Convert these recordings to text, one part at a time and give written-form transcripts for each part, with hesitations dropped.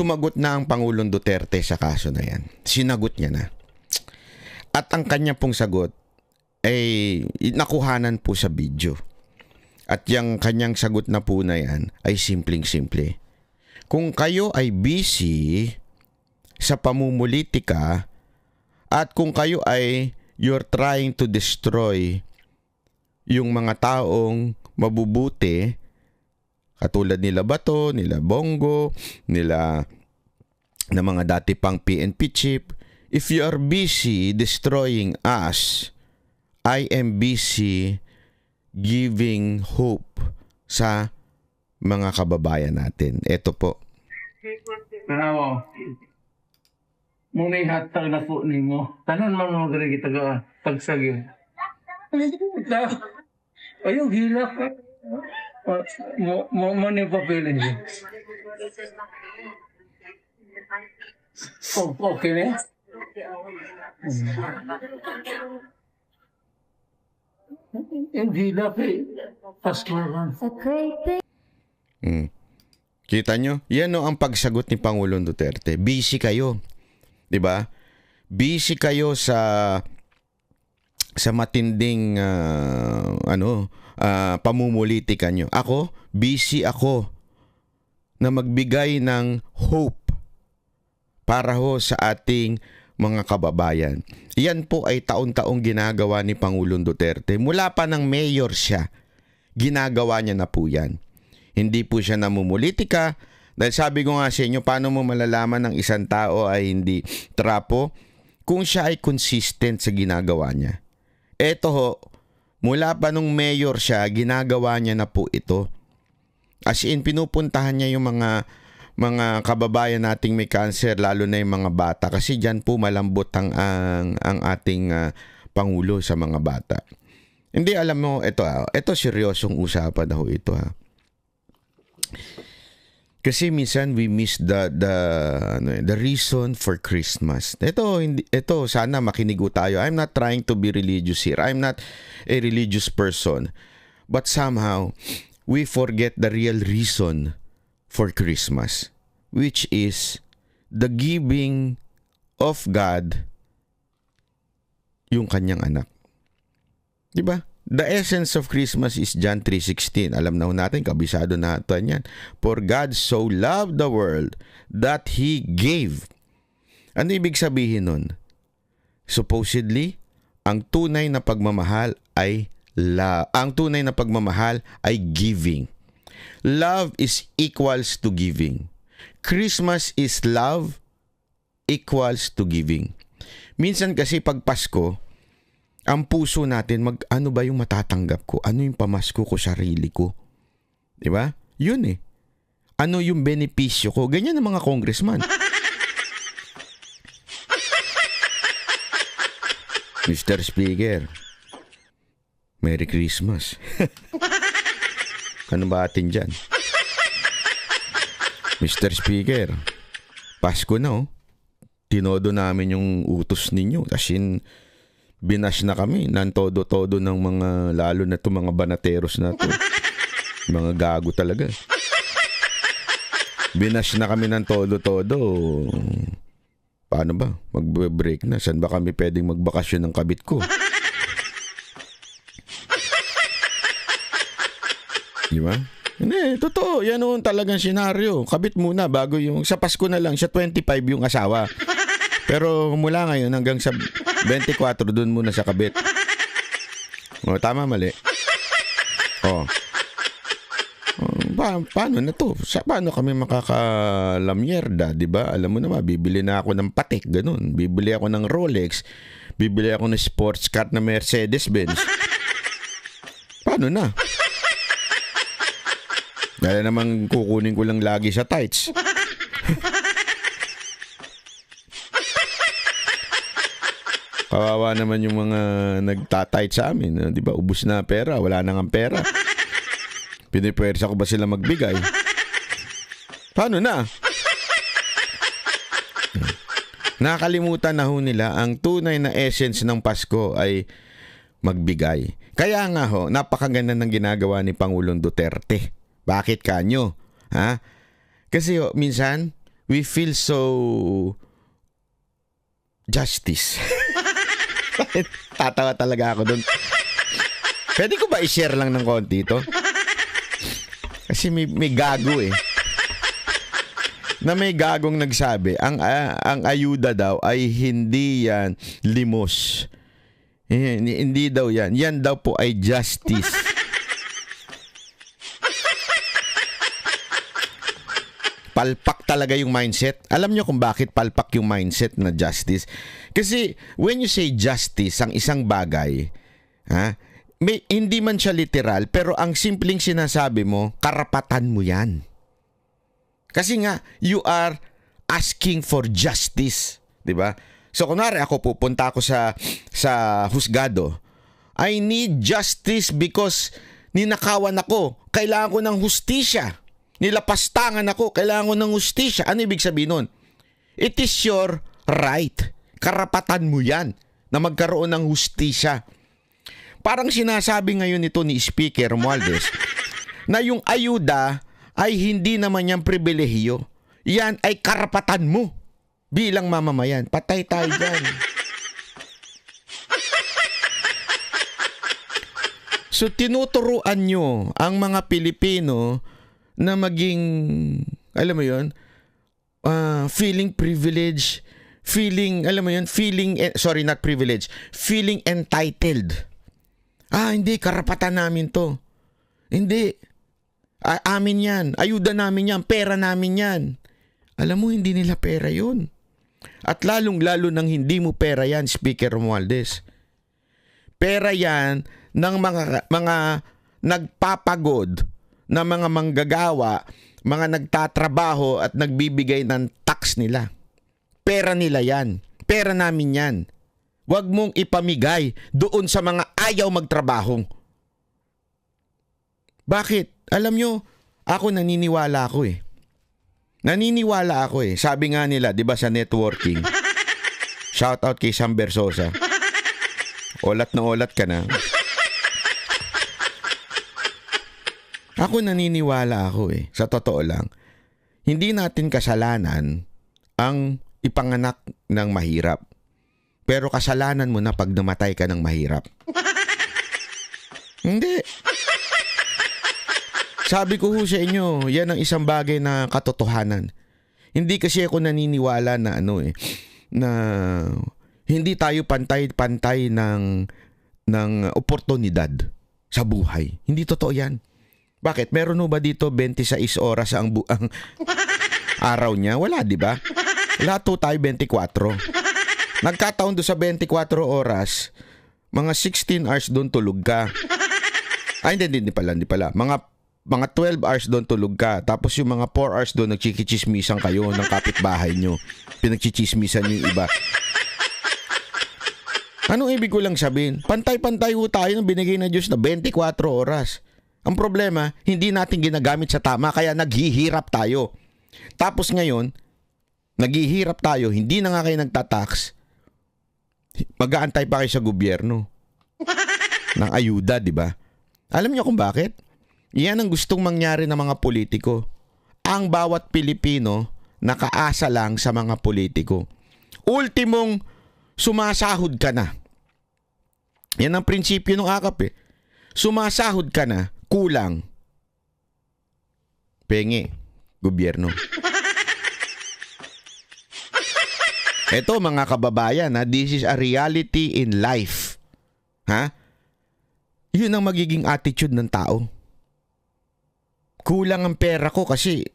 Tumagot na ang Pangulong Duterte sa kaso na yan. Sinagot niya na. At ang kanya pong sagot ay nakuhanan po sa video. At yung kanyang sagot na po na yan ay simpleng-simple. Kung kayo ay busy sa pamumulitika at kung kayo ay you're trying to destroy yung mga taong mabubuti, katulad nila Bato, nila Bongo, nila na mga dati pang PNP chief. If you are busy destroying us, I am busy giving hope sa mga kababayan natin. Ito po. Tanawa. Muna ihatag na po ninyo. Tanan man mga gari kita ka tagsagin. Ayong hilak. Mo ni papilin niyo. Okay na? Yung hilak eh. Pasmaran. Kita nyo? Yan ang pagsagot ni Pangulong Duterte. Busy kayo. 'Di ba? Busy kayo sa matinding pamumulitika nyo. Ako, busy ako na magbigay ng hope para ho sa ating mga kababayan. Yan po ay taon-taong ginagawa ni Pangulong Duterte. Mula pa ng mayor siya, ginagawa niya na po yan. Hindi po siya namumulitika. Dahil sabi ko nga sa inyo, paano mo malalaman ng isang tao ay hindi trapo? Kung siya ay consistent sa ginagawa niya. Eto ho, mula pa nung mayor siya, ginagawa niya na po ito. As in, pinupuntahan niya yung mga kababayan nating may cancer, lalo na yung mga bata. Kasi dyan po malambot ang ating Pangulo sa mga bata. Hindi, alam mo, ito seryosong usapan na ho ito ha. Kasi minsan we miss the reason for Christmas. Ito sana makinig tayo. I'm not trying to be religious here. I'm not a religious person. But somehow we forget the real reason for Christmas, which is the giving of God yung kanyang anak. 'Di ba? The essence of Christmas is John 3:16. Alam na natin, kabisado natin yan. For God so loved the world that He gave. Ano ibig sabihin nun? Supposedly, ang tunay na pagmamahal ay giving. Love is equals to giving. Christmas is love equals to giving. Minsan kasi pag Pasko, ang puso natin, ano ba yung matatanggap ko? Ano yung pamasko ko sarili ko? Diba? Yun eh. Ano yung benepisyo ko? Ganyan ang mga congressman. Mr. Speaker, Merry Christmas. Ano ba atin dyan? Mr. Speaker, Pasko na oh. Tinodo namin yung utos ninyo. As in, binash na kami ng todo-todo ng mga, lalo na itong mga banateros na to. Mga gago talaga. Binash na kami ng todo-todo. Paano ba? Mag-break na. Saan ba kami pwedeng magbakasyon ng kabit ko? Di ba? Hindi, totoo. Yan noon talagang senaryo. Kabit muna bago yung, sa Pasko na lang, sa 25 yung asawa. Pero mula ngayon hanggang sa 24 dun muna sa kabit. O, tama, mali. O. Paano na to? Paano kami makakalamyerda, di ba? Alam mo naman, bibili na ako ng patek, ganun. Bibili ako ng Rolex. Bibili ako ng sports car na Mercedes-Benz. Paano na? Dahil naman kukunin ko lang lagi sa tights. Kawawa naman yung mga nagtatight sa amin. Di ba? Ubus na pera. Wala na nga pera. Pinipwersa ko ba sila magbigay? Paano na? Nakakalimutan na ho nila ang tunay na essence ng Pasko ay magbigay. Kaya nga ho, napakaganda ng ginagawa ni Pangulong Duterte. Bakit kanyo? Ha? Kasi ho, minsan, we feel so justice. Tatawa talaga ako doon. Pwede ko ba i-share lang ng konti ito? Kasi may gago eh. Na may gagong nagsabi, ang ayuda daw ay hindi yan limos. Hindi daw yan. Yan daw po ay justice. Palpak talaga yung mindset. Alam nyo kung bakit palpak yung mindset na justice? Kasi when you say justice, ang isang bagay, hindi man siya literal, pero ang simpleng sinasabi mo, karapatan mo yan. Kasi nga, you are asking for justice. Diba? So, kunwari ako, pupunta ako sa husgado. I need justice because ninakawan ako. Kailangan ko ng hustisya. Nilapastangan ako. Kailangan ko ng hustisya. Ano ibig sabihin nun? It is your right. Karapatan mo yan na magkaroon ng hustisya. Parang sinasabi ngayon ito ni Speaker Romualdez na yung ayuda ay hindi naman yan pribilehiyo. Yan ay karapatan mo bilang mamamayan. Patay tayo dyan. So tinuturuan nyo ang mga Pilipino na maging, alam mo yun, feeling privilege, feeling entitled. Hindi, karapatan namin to. Hindi. Amin yan. Ayuda namin yan. Pera namin yan. Alam mo, hindi nila pera yun. At lalong-lalo nang hindi mo pera yan, Speaker Romualdez. Pera yan ng mga nagpapagod na mga manggagawa, mga nagtatrabaho at nagbibigay ng tax nila. Pera nila yan. Pera namin yan. Huwag mong ipamigay doon sa mga ayaw magtrabaho. Bakit? Alam nyo, ako naniniwala ako eh. Sabi nga nila, di ba sa networking, shout out kay Sam Bersosa. Olat na olat ka na. Ako naniniwala ako eh. Sa totoo lang, hindi natin kasalanan ang ipanganak ng mahirap. Pero kasalanan mo na pag namatay ka ng mahirap. Hindi. Sabi ko sa inyo, yan ang isang bagay na katotohanan. Hindi kasi ako naniniwala na na hindi tayo pantay-pantay ng oportunidad sa buhay. Hindi totoo yan. Bakit? Meron ba dito 26 oras ang araw niya? Wala, di ba? Lahat tayo 24. Nagkataon doon sa 24 oras, mga 16 hours doon tulog ka. Hindi pala. Mga 12 hours doon tulog ka. Tapos yung mga 4 hours doon nagchikichismisan kayo ng kapitbahay nyo. Pinagchichismisan nyo yung iba. Anong ibig ko lang sabihin? Pantay-pantay ho tayo ng binigay na Diyos na 24 oras. Ang problema, hindi natin ginagamit sa tama kaya naghihirap tayo. Tapos ngayon, naghihirap tayo, hindi na nga kayo nagtatax. Mag-aantay pa kayo sa gobyerno ng ayuda, di ba? Alam niyo kung bakit? Yan ang gustong mangyari ng mga politiko. Ang bawat Pilipino nakaasa lang sa mga politiko. Ultimong sumasahod ka na. Yan ang prinsipyo ng AKAP eh. Sumasahod ka na, kulang. Penge, gobyerno. Ito mga kababayan, this is a reality in life. Yun ang magiging attitude ng tao. Kulang ang pera ko kasi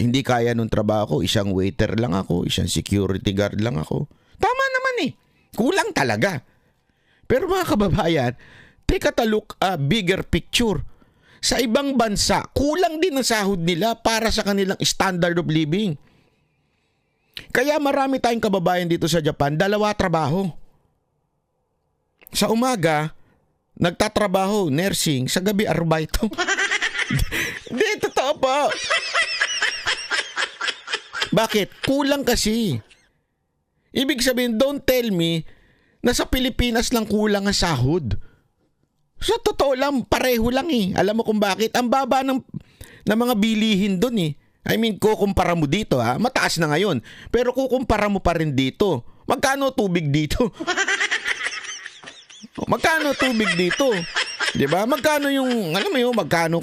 hindi kaya nung trabaho ko. Isang waiter lang ako, isang security guard lang ako. Tama naman eh. Kulang talaga. Pero mga kababayan, take a look, bigger picture. Sa ibang bansa, kulang din ang sahod nila para sa kanilang standard of living. Kaya marami tayong kababayan dito sa Japan, 2 trabaho. Sa umaga, nagtatrabaho, nursing, sa gabi, arbaito. Hindi, totoo po. Bakit? Kulang kasi. Ibig sabihin, don't tell me na sa Pilipinas lang kulang ang sahod. Sa totoo lang, pareho lang eh. Alam mo kung bakit? Ang baba na mga bilihin doon eh. I mean, kukumpara mo dito mataas na ngayon. Pero kukumpara mo pa rin dito. Magkano tubig dito? Magkano tubig dito? 'Di ba? Magkano yung alam mo yun, magkano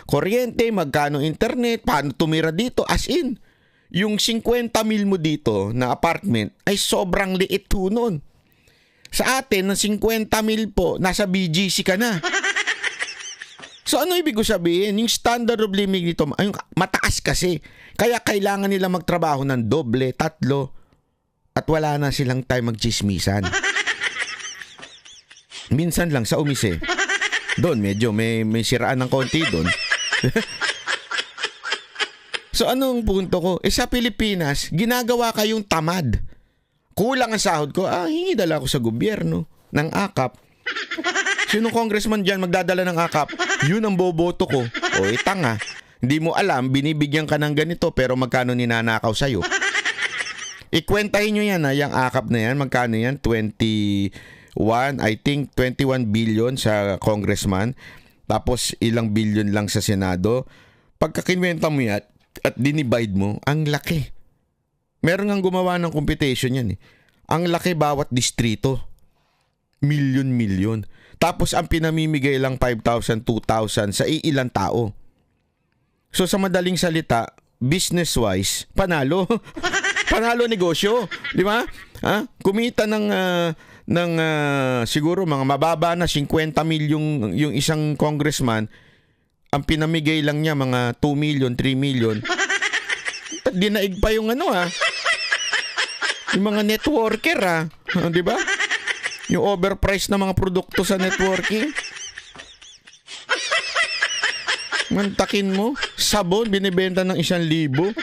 kuryente, magkano internet, paano tumira dito? As in, yung 50 mil mo dito na apartment ay sobrang liit po nun. Sa atin, ng 50 mil po, nasa BGC ka na. So ano ibig ko sabihin? Yung standard of living dito, ay, mataas kasi. Kaya kailangan nila magtrabaho ng doble, tatlo, at wala na silang time magchismisan. Minsan lang sa umise. Doon, medyo may siraan ng konti doon. So anong punto ko? Sa Pilipinas, ginagawa kayong tamad. Kulang ang sahod ko, hingi dala ako sa gobyerno ng akap. Sino congressman dyan magdadala ng akap? Yun ang boboto ko. O tanga. Hindi mo alam, binibigyan ka ng ganito pero magkano ninanakaw sa'yo. Ikwentahin nyo yan yung akap na yan. Magkano yan? 21, I think 21 billion sa congressman. Tapos ilang billion lang sa Senado. Pagka kinwenta mo yan, at dinivide mo, ang laki. Meron ngang gumawa ng computation yan eh. Ang laki bawat distrito. Milyon. Tapos ang pinamimigay lang 5,000, 2,000 sa iilang tao. So sa madaling salita, business-wise, panalo. Panalo negosyo. Di ba? Kumita ng siguro mga mababa na 50 mil yung isang congressman. Ang pinamigay lang niya mga 2 million, 3 million. Dinaig pa yung yung mga networker di ba? Yung overpriced na mga produkto sa networking. Mantakin mo, sabon binibenta ng 1,000.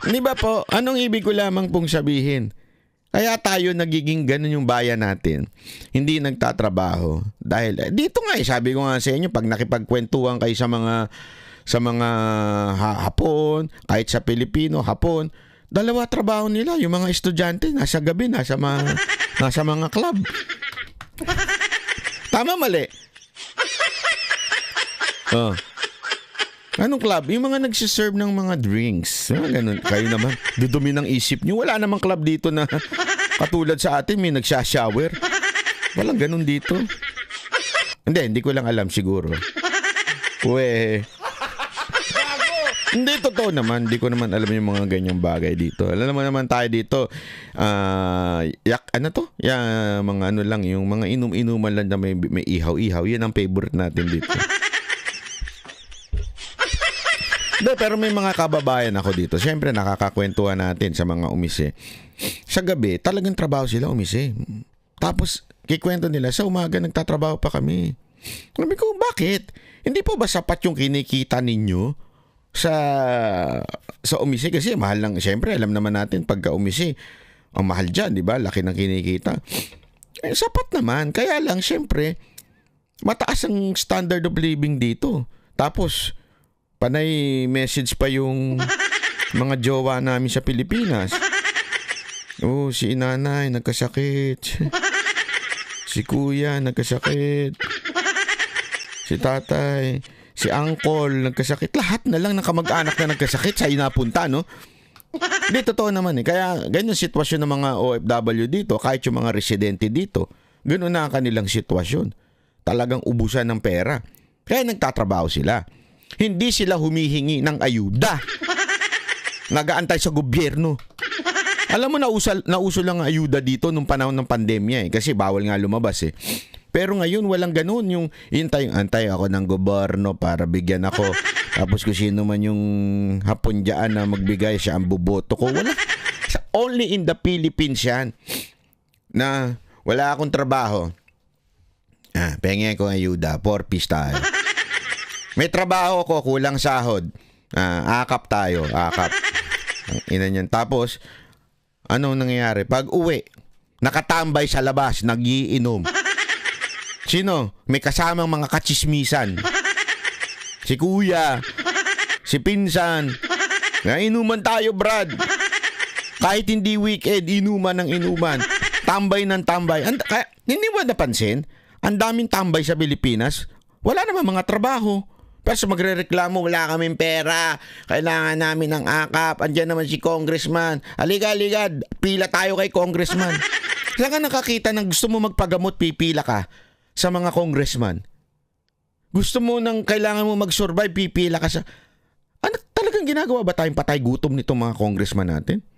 Di ba po? Anong ibig ko lamang pong sabihin? Kaya tayo nagiging ganun yung bayan natin. Hindi nagtatrabaho. Dahil, dito nga sabi ko nga sa inyo, pag nakipagkwentuhan kayo sa mga Hapon, kahit sa Pilipino, Hapon, dalawa trabaho nila. Yung mga estudyante, nasa gabi, nasa mga club. Tama, mali? Anong club? Yung mga nagsiserve ng mga drinks. Ganun. Kayo naman, dudumi ng isip nyo. Wala namang club dito na katulad sa atin, may nagsha-shower. Walang ganun dito. Hindi ko lang alam siguro. Hindi, totoo naman. Hindi ko naman alam yung mga ganyang bagay dito. Alam naman tayo dito, mga lang, yung mga inom-inuman lang na may ihaw-ihaw. Yan ang favorite natin dito. Pero may mga kababayan ako dito. Siyempre, nakakakwentuhan natin sa mga umise. Sa gabi, talagang trabaho sila umise. Tapos, kikwento nila, sa umaga nagtatrabaho pa kami. Sabi ko, bakit? Hindi po ba sapat yung kinikita ninyo sa umise? Kasi mahal lang. Siyempre, alam naman natin, pagka umise, ang mahal dyan, di ba? Laki ng kinikita. Sapat naman. Kaya lang, siyempre, mataas ang standard of living dito. Tapos, panay message pa yung mga jowa namin sa Pilipinas. Si inanay nagkasakit. Si kuya nagkasakit. Si tatay, si uncle nagkasakit. Lahat na lang ng kamag-anak na nagkasakit sa inapunta, no? Hindi, totoo naman eh. Kaya ganyan sitwasyon ng mga OFW dito, kahit yung mga residente dito. Ganoon na ang kanilang sitwasyon. Talagang ubusan ng pera. Kaya nagtatrabaho sila. Hindi sila humihingi ng ayuda. Nagaantay sa gobyerno. Alam mo, nauso lang ang ayuda dito nung panahon ng pandemya kasi bawal nga lumabas eh. Pero ngayon walang ganun. Yung antay ako ng gobyerno para bigyan ako. Tapos kung sino man yung Hapon dyan na magbigay, siya ang buboto ko. Wala. Only in the Philippines yan na wala akong trabaho. Pengen ko ayuda. 4 piece tayo. May trabaho ko, kulang sahod. Akap tayo, akap. Ang ina niyan. Tapos, anong nangyayari? Pag uwi, nakatambay sa labas, nagiinom. Sino? May kasamang mga kachismisan. Si kuya, si pinsan. Inuman tayo, Brad. Kahit hindi weekend, inuman ng inuman. Tambay ng tambay. Kaya, hindi mo napansin? Ang daming tambay sa Pilipinas. Wala naman mga trabaho. Pero sa magrereklamo, wala kaming pera. Kailangan namin ng akap. Andiyan naman si congressman. Aliga, pila tayo kay congressman. Saan ka nakakita ng gusto mo magpagamot, pipila ka sa mga congressman? Gusto mo nang kailangan mo mag-survive, pipila ka sa... Ano talagang ginagawa ba tayong patay gutom nitong mga congressman natin?